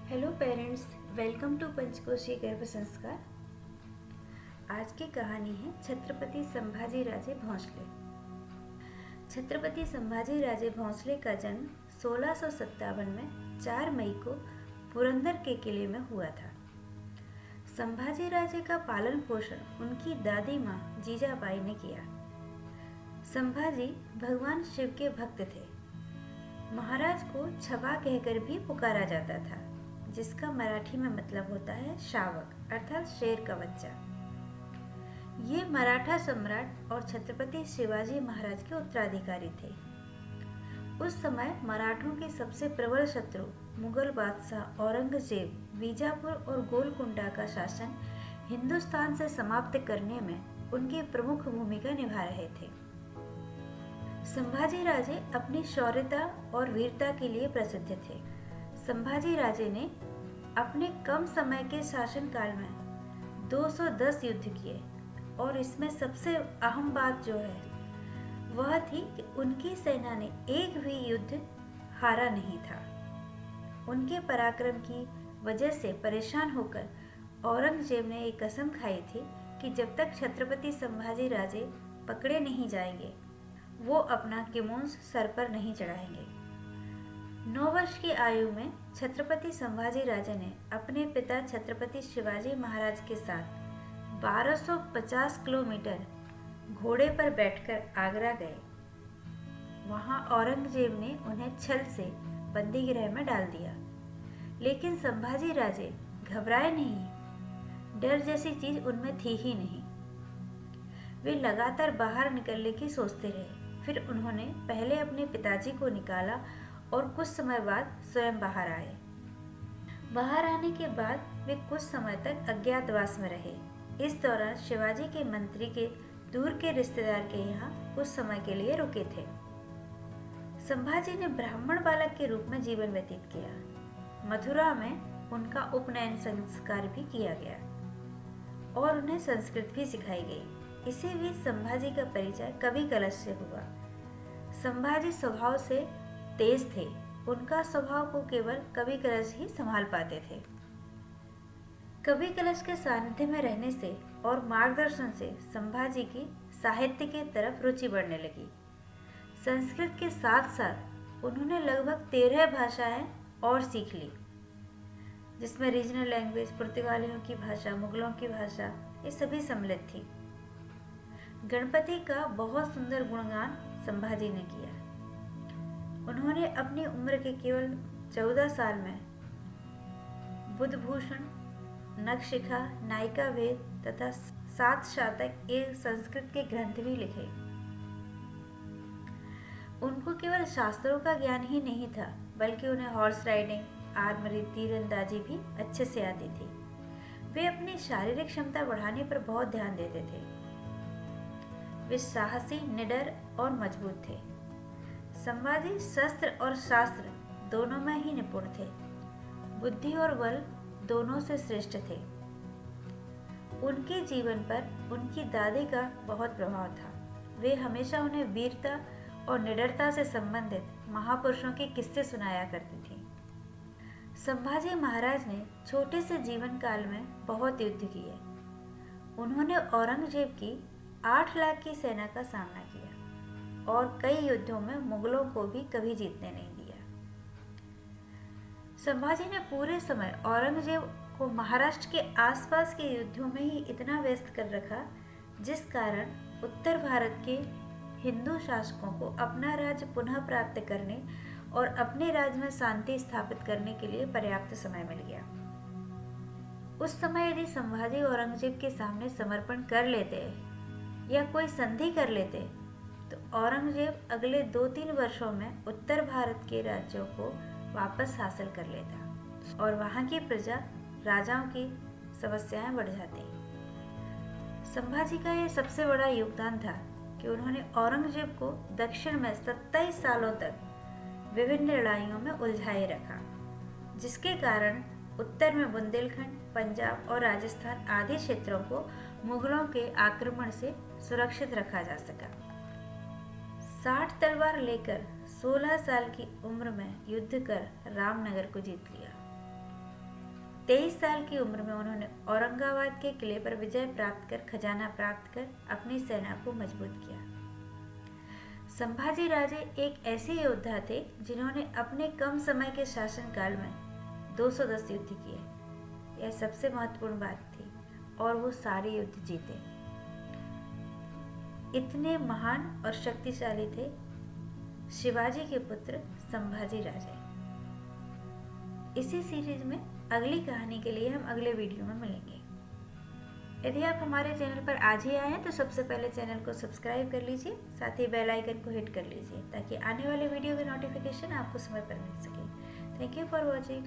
Hello parents, welcome to Panchkoshi Garbh Sanskar. आज की कहानी है छत्रपति संभाजी राजे भोंसले। छत्रपति संभाजी राजे भोंसले का जन्म 1657 में 4 मई को पुरंदर के किले में हुआ था। संभाजी राजे का पालन पोषण उनकी दादी माँ जीजाबाई ने किया। संभाजी भगवान शिव के भक्त थे। महाराज को छवा कहकर भी पुकारा जाता था, जिसका मराठी में मतलब होता है शावक अर्थात शेर का बच्चा। ये मराठा सम्राट और छत्रपति शिवाजी महाराज के उत्तराधिकारी थे। उस समय मराठों के सबसे प्रबल शत्रु मुगल बादशाह औरंगजेब बीजापुर और गोलकुंडा का शासन हिंदुस्तान से समाप्त करने में उनकी प्रमुख भूमिका निभा रहे थे। संभाजी राजे अपनी शौर्यता और वीरता के लिए प्रसिद्ध थे। संभाजी राजे ने अपने कम समय के शासनकाल में 210 युद्ध किए और इसमें सबसे अहम बात जो है वह थी कि उनकी सेना ने एक भी युद्ध हारा नहीं था। उनके पराक्रम की वजह से परेशान होकर औरंगजेब ने एक कसम खाई थी कि जब तक छत्रपति संभाजी राजे पकड़े नहीं जाएंगे वो अपना किमोंस सर पर नहीं चढ़ाएंगे। 9 वर्ष की आयु में छत्रपति संभाजी राजे ने अपने पिता छत्रपति शिवाजी महाराज के साथ 1250 किलोमीटर घोड़े पर बैठकर आगरा गए। वहां औरंगजेब ने उन्हें छल से बंदी गृह में डाल दिया, लेकिन संभाजी राजे घबराए नहीं। डर जैसी चीज उनमें थी ही नहीं। वे लगातार बाहर निकलने की सोचते रहे। फिर उन्होंने पहले अपने पिताजी को निकाला और कुछ समय बाद स्वयं बाहर आए। बाहर आने के बाद वे कुछ समय तक अज्ञातवास में रहे। इस दौरान शिवाजी के मंत्री के दूर के रिश्तेदार के यहाँ कुछ समय के लिए रुके थे। संभाजी ने ब्राह्मण बालक के रूप में जीवन व्यतीत किया। मथुरा में उनका उपनयन संस्कार भी किया गया और उन्हें संस्कृत भी सिखाई गई। इसी बीच संभाजी का परिचय कवि कलश से हुआ। संभाजी स्वभाव से तेज थे। उनका स्वभाव को केवल कवि कलश ही संभाल पाते थे। कवि कलश के सानिध्य में रहने से और मार्गदर्शन से संभाजी की साहित्य की तरफ रुचि बढ़ने लगी। संस्कृत के साथ साथ उन्होंने लगभग 13 भाषाएं और सीख ली, जिसमें रीजनल लैंग्वेज, पुर्तगालियों की भाषा, मुगलों की भाषा, ये सभी सम्मिलित थी। गणपति का बहुत सुंदर गुणगान संभाजी ने किया। उन्होंने अपनी उम्र के केवल 14 साल में बुधभूषण, नखशिखा, नायिका भेद तथा 7 शातक एक संस्कृत के ग्रंथ भी लिखे। उनको केवल शास्त्रों का ज्ञान ही नहीं था, बल्कि उन्हें हॉर्स राइडिंग, आर्मरी, तीरंदाजी भी अच्छे से आती थी। वे अपनी शारीरिक क्षमता बढ़ाने पर बहुत ध्यान देते थे। वे साहसी, निडर और मजबूत थे। संभाजी शस्त्र और शास्त्र दोनों में ही निपुण थे। बुद्धि और बल दोनों से श्रेष्ठ थे। उनके जीवन पर उनकी दादी का बहुत प्रभाव था। वे हमेशा उन्हें वीरता और निडरता से संबंधित महापुरुषों के किस्से सुनाया करती थी। संभाजी महाराज ने छोटे से जीवन काल में बहुत युद्ध किए। उन्होंने औरंगजेब की 8 लाख की सेना का सामना किया और कई युद्धों में मुगलों को भी कभी जीतने नहीं दिया। संभाजी ने पूरे समय औरंगजेब को महाराष्ट्र के आसपास के युद्धों में ही इतना व्यस्त कर रखा, जिस कारण उत्तर भारत के हिंदू शासकों को अपना राज्य पुनः प्राप्त करने और अपने राज्य में शांति स्थापित करने के लिए पर्याप्त समय मिल गया। उस समय यदि संभाजी औरंगजेब के सामने समर्पण कर लेते या कोई संधि कर लेते तो औरंगजेब अगले 2-3 वर्षों में उत्तर भारत के राज्यों को वापस हासिल कर लेता और वहां की प्रजा, राजाओं की समस्याएं बढ़ जाती। संभाजी का यह सबसे बड़ा योगदान था कि उन्होंने औरंगजेब को दक्षिण में 27 सालों तक विभिन्न लड़ाइयों में उलझाए रखा, जिसके कारण उत्तर में बुंदेलखंड, पंजाब और राजस्थान आदि क्षेत्रों को मुगलों के आक्रमण से सुरक्षित रखा जा सका। 60 तलवार लेकर 16 साल की उम्र में युद्ध कर रामनगर को जीत लिया। 23 साल की उम्र में उन्होंने औरंगाबाद के किले पर विजय प्राप्त कर खजाना प्राप्त कर अपनी सेना को मजबूत किया। संभाजी राजे एक ऐसे योद्धा थे जिन्होंने अपने कम समय के शासनकाल में 210 युद्ध किए। यह सबसे महत्वपूर्ण बात थी और वो सारे युद्ध जीते। इतने महान और शक्तिशाली थे शिवाजी के पुत्र संभाजी राजे। इसी सीरीज में अगली कहानी के लिए हम अगले वीडियो में मिलेंगे। यदि आप हमारे चैनल पर आज ही आए हैं तो सबसे पहले चैनल को सब्सक्राइब कर लीजिए, साथ ही बेल आइकन को हिट कर लीजिए ताकि आने वाले वीडियो के नोटिफिकेशन आपको समय पर मिल सके। Thank you for watching.